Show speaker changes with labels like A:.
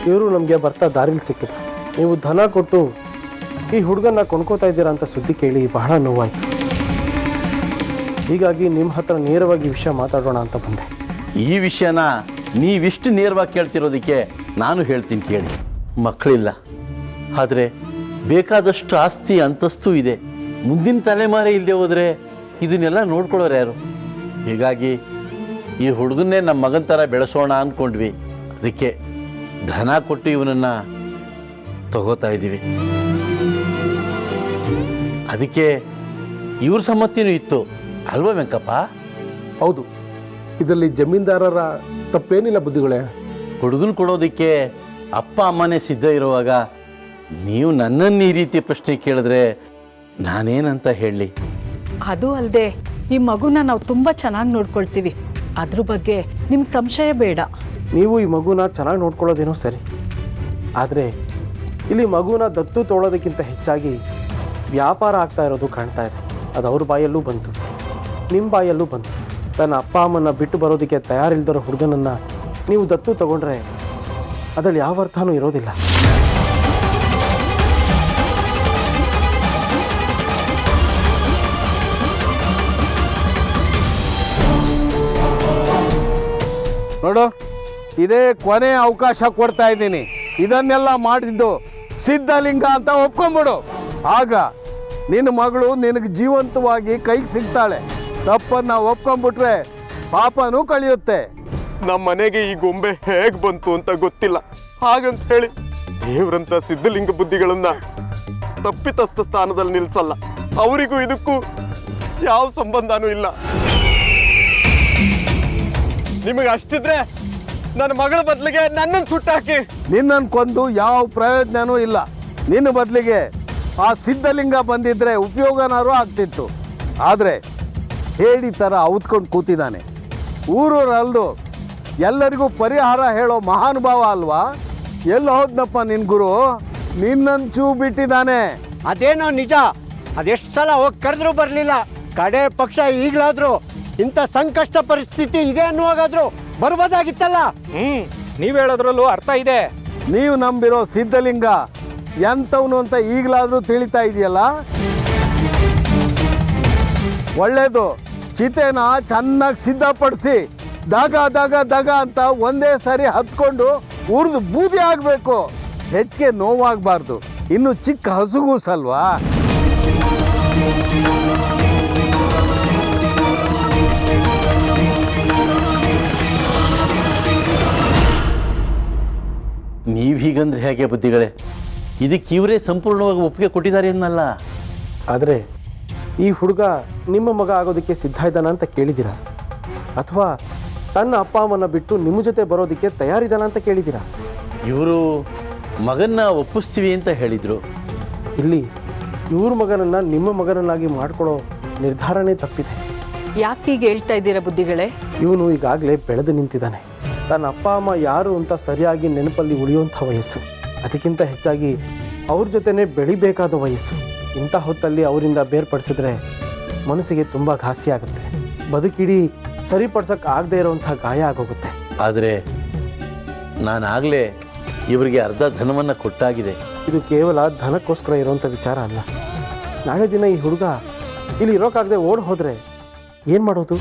A: ಇವರು ನಮಗೆ ಬರ್ತಾ ದಾರಿಲಿ ಸಿಕ್ಕಿದ್ರು. ನೀವು ಧನ ಕೊಟ್ಟು ಈ ಹುಡುಗನ್ನ ಕೊಂಡ್ಕೋತಾ ಇದ್ದೀರಾ ಅಂತ ಸುದ್ದಿ ಕೇಳಿ ಬಹಳ ನೋವಾಯಿತು. ಹೀಗಾಗಿ ನಿಮ್ಮ ಹತ್ರ ನೇರವಾಗಿ ಈ ವಿಷಯ ಮಾತಾಡೋಣ ಅಂತ ಬಂದೆ.
B: ಈ ವಿಷಯನ ನೀವಿಷ್ಟು ನೇರವಾಗಿ ಕೇಳ್ತಿರೋದಕ್ಕೆ ನಾನು ಹೇಳ್ತೀನಿ ಕೇಳಿ. ಮಕ್ಕಳಿಲ್ಲ, ಆದರೆ ಬೇಕಾದಷ್ಟು ಆಸ್ತಿ ಅಂತಸ್ತು ಇದೆ. ಮುಂದಿನ ತಲೆಮಾರೇ ಇಲ್ಲದೆ ಹೋದರೆ ಇದನ್ನೆಲ್ಲ ನೋಡ್ಕೊಳ್ಳೋರು ಯಾರು? ಹೀಗಾಗಿ ಈ ಹುಡುಗನ್ನೇ ನಮ್ಮ ಮಗನ ಥರ ಬೆಳೆಸೋಣ ಅಂದ್ಕೊಂಡ್ವಿ. ಅದಕ್ಕೆ ಧನ ಕೊಟ್ಟು ಇವನನ್ನು ತಗೋತಾ ಇದ್ದೀವಿ. ಅದಕ್ಕೆ ಇವ್ರ ಸಮ್ಮತಿನೂ ಇತ್ತು ಅಲ್ವಾ ವೆಂಕಪ್ಪ?
C: ಹೌದು, ಇದರಲ್ಲಿ ಜಮೀನ್ದಾರರ ತಪ್ಪೇನಿಲ್ಲ ಬುದ್ಧಿಗಳೇ.
B: ಹುಡುಗನ ಕೊಡೋದಕ್ಕೆ ಅಪ್ಪ ಅಮ್ಮನೇ ಸಿದ್ಧ ಇರುವಾಗ ನೀವು ನನ್ನನ್ನು ಈ ರೀತಿ ಪ್ರಶ್ನೆ ಕೇಳಿದ್ರೆ ನಾನೇನಂತ ಹೇಳಲಿ?
D: ಅದು ಅಲ್ಲದೆ ಈ ಮಗುನ ನಾವು ತುಂಬ ಚೆನ್ನಾಗಿ ನೋಡ್ಕೊಳ್ತೀವಿ. ಅದ್ರ ಬಗ್ಗೆ ನಿಮ್ಗೆ ಸಂಶಯ ಬೇಡ.
A: ನೀವು ಈ ಮಗುನ ಚೆನ್ನಾಗಿ ನೋಡ್ಕೊಳ್ಳೋದೇನೋ ಸರಿ, ಆದರೆ ಇಲ್ಲಿ ಮಗುನ ದತ್ತು ತೊಗೊಳೋದಕ್ಕಿಂತ ಹೆಚ್ಚಾಗಿ ವ್ಯಾಪಾರ ಆಗ್ತಾ ಇರೋದು ಕಾಣ್ತಾ ಇದೆ. ಅದು ಅವ್ರ ಬಾಯಲ್ಲೂ ಬಂತು, ನಿಮ್ಮ ಬಾಯಲ್ಲೂ ಬಂತು. ತನ್ನ ಅಪ್ಪ ಅಮ್ಮನ ಬಿಟ್ಟು ಬರೋದಕ್ಕೆ ತಯಾರಿಲ್ದಿರೋ ಹುಡುಗನನ್ನು ನೀವು ದತ್ತು ತಗೊಂಡ್ರೆ ಅದರಲ್ಲಿ ಯಾವ ಅರ್ಥನೂ ಇರೋದಿಲ್ಲ.
C: ನೋಡು, ಇದೇ ಕೊನೆ ಅವಕಾಶ ಕೊಡ್ತಾ ಇದ್ದೀನಿ. ಇದನ್ನೆಲ್ಲ ಮಾಡಿದ್ದು ಸಿದ್ಧಲಿಂಗ ಅಂತ ಒಪ್ಕೊಂಬಿಡು. ಆಗ ನಿನ್ನ ಮಗಳು ನಿನಗೆ ಜೀವಂತವಾಗಿ ಕೈಗೆ ಸಿಗ್ತಾಳೆ. ತಪ್ಪನ್ನು ಒಪ್ಕೊಂಡ್ಬಿಟ್ರೆ ಪಾಪನೂ ಕಳೆಯುತ್ತೆ.
E: ನಮ್ಮ ಮನೆಗೆ ಈ ಗೊಂಬೆ ಹೇಗೆ ಬಂತು ಅಂತ ಗೊತ್ತಿಲ್ಲ. ಹಾಗಂತ ಹೇಳಿ ದೇವ್ರಂತ ಸಿದ್ಧಲಿಂಗ ಬುದ್ಧಿಗಳನ್ನ ತಪ್ಪಿತಸ್ಥ ಸ್ಥಾನದಲ್ಲಿ ನಿಲ್ಸಲ್ಲ. ಅವರಿಗೂ ಇದಕ್ಕೂ ಯಾವ ಸಂಬಂಧನೂ ಇಲ್ಲ. ನಿಮಗೆ ಅಷ್ಟಿದ್ರೆ ನನ್ನ ಮಗಳ ಬದಲಿಗೆ ನನ್ನನ್ನು ಸುಟ್ಟಾಕಿ.
C: ನಿನ್ನನ್ನು ಕೊಂದು ಯಾವ ಪ್ರಯೋಜನವೂ ಇಲ್ಲ. ನಿನ್ನ ಬದಲಿಗೆ ಆ ಸಿದ್ಧಲಿಂಗ ಬಂದಿದ್ರೆ ಉಪಯೋಗನಾರು ಆಗ್ತಿತ್ತು. ಆದರೆ ಹೇಳಿ ಥರ ಔತ್ಕೊಂಡು ಕೂತಿದ್ದಾನೆ. ಊರೂರಲ್ದು ಎಲ್ಲರಿಗೂ ಪರಿಹಾರ ಹೇಳೋ ಮಹಾನುಭಾವ ಅಲ್ವಾ? ಎಲ್ಲಿ ಹೋದ್ನಪ್ಪ ನಿನ್ನ ಗುರು? ನಿನ್ನಂಚೂ ಬಿಟ್ಟಿದ್ದಾನೆ.
F: ಅದೇನೋ ನಿಜ. ಅದೆಷ್ಟು ಸಲ ಹೋಗಿ ಕರೆದ್ರೂ ಬರಲಿಲ್ಲ. ಕಡೆ ಪಕ್ಷ ಈಗಲಾದರೂ ಇಂಥ ಸಂಕಷ್ಟ ಪರಿಸ್ಥಿತಿ ಇದೆ ಅನ್ನುವಾಗಾದ್ರೂ ಬರ್ಬೋದಾಗಿತ್ತಲ್ಲ.
G: ನೀವು ಹೇಳೋದ್ರಲ್ಲೂ ಅರ್ಥ ಇದೆ.
C: ನೀವು ನಂಬಿರೋ ಸಿದ್ಧಲಿಂಗ ಎಂಥವನು ಅಂತ ಈಗಲಾದರೂ ತಿಳಿತಾ ಇದೆಯಲ್ಲ. ಒಳ್ಳೇದು, ಚಿತೆನ ಚೆನ್ನಾಗಿ ಸಿದ್ಧಪಡಿಸಿ ದಗ ದಗ ದಗ ಅಂತ ಒಂದೇ ಸರಿ ಹತ್ಕೊಂಡು ಉರಿದು ಬೂದಿ ಆಗಬೇಕು. ಹೆಚ್ಚಿಗೆ ನೋವಾಗಬಾರ್ದು. ಇನ್ನು ಚಿಕ್ಕ ಹಸುಗೂಸಲ್ವಾ?
B: ನೀವು ಹೀಗಂದ್ರೆ ಹೇಗೆ ಬುದ್ಧಿಗಳೇ? ಇದಕ್ಕೆ ಇವರೇ ಸಂಪೂರ್ಣವಾಗಿ ಒಪ್ಪಿಗೆ ಕೊಟ್ಟಿದ್ದಾರೆ ಅನ್ನಲ್ಲ.
A: ಆದರೆ ಈ ಹುಡುಗ ನಿಮ್ಮ ಮಗ ಆಗೋದಕ್ಕೆ ಸಿದ್ಧ ಇದ್ದಾನ ಅಂತ ಕೇಳಿದ್ದೀರಾ? ಅಥವಾ ತನ್ನ ಅಪ್ಪ ಅಮ್ಮನ ಬಿಟ್ಟು ನಿಮ್ಮ ಜೊತೆ ಬರೋದಕ್ಕೆ ತಯಾರಿದ್ದಾನ ಅಂತ ಕೇಳಿದ್ದೀರಾ?
B: ಇವರು ಮಗನ್ನ ಒಪ್ಪಿಸ್ತೀವಿ ಅಂತ ಹೇಳಿದರು.
A: ಇಲ್ಲಿ ಇವ್ರ ಮಗನನ್ನು ನಿಮ್ಮ ಮಗನನ್ನಾಗಿ ಮಾಡ್ಕೊಳ್ಳೋ ನಿರ್ಧಾರನೇ ತಪ್ಪಿದೆ.
D: ಯಾಕೆ ಹೀಗೆ ಹೇಳ್ತಾ ಇದ್ದೀರಾ ಬುದ್ಧಿಗಳೇ?
A: ಇವನು ಈಗಾಗಲೇ ಬೆಳೆದು ನಿಂತಿದ್ದಾನೆ. ತನ್ನ ಅಪ್ಪ ಅಮ್ಮ ಯಾರು ಅಂತ ಸರಿಯಾಗಿ ನೆನಪಲ್ಲಿ ಉಳಿಯುವಂಥ ವಯಸ್ಸು. ಅದಕ್ಕಿಂತ ಹೆಚ್ಚಾಗಿ ಅವ್ರ ಜೊತೆನೇ ಬೆಳಿಬೇಕಾದ ವಯಸ್ಸು. ಇಂಥ ಹೊತ್ತಲ್ಲಿ ಅವರಿಂದ ಬೇರ್ಪಡಿಸಿದ್ರೆ ಮನಸ್ಸಿಗೆ ತುಂಬ ಘಾಸಿ ಆಗುತ್ತೆ. ಬದುಕಿಡೀ ಸರಿಪಡ್ಸೋಕ್ಕೆ ಆಗದೆ ಇರೋವಂಥ ಗಾಯ ಆಗೋಗುತ್ತೆ.
B: ಆದರೆ ನಾನಾಗಲೇ ಇವರಿಗೆ ಅರ್ಧ ಧನವನ್ನು ಕೊಟ್ಟಾಗಿದೆ.
A: ಇದು ಕೇವಲ ಧನಕ್ಕೋಸ್ಕರ ಇರೋವಂಥ ವಿಚಾರ ಅಲ್ಲ. ನಾಳೆ ದಿನ ಈ ಹುಡುಗ ಇಲ್ಲಿ ಇರೋಕ್ಕಾಗದೆ ಓಡಿ ಹೋದರೆ ಏನು ಮಾಡೋದು?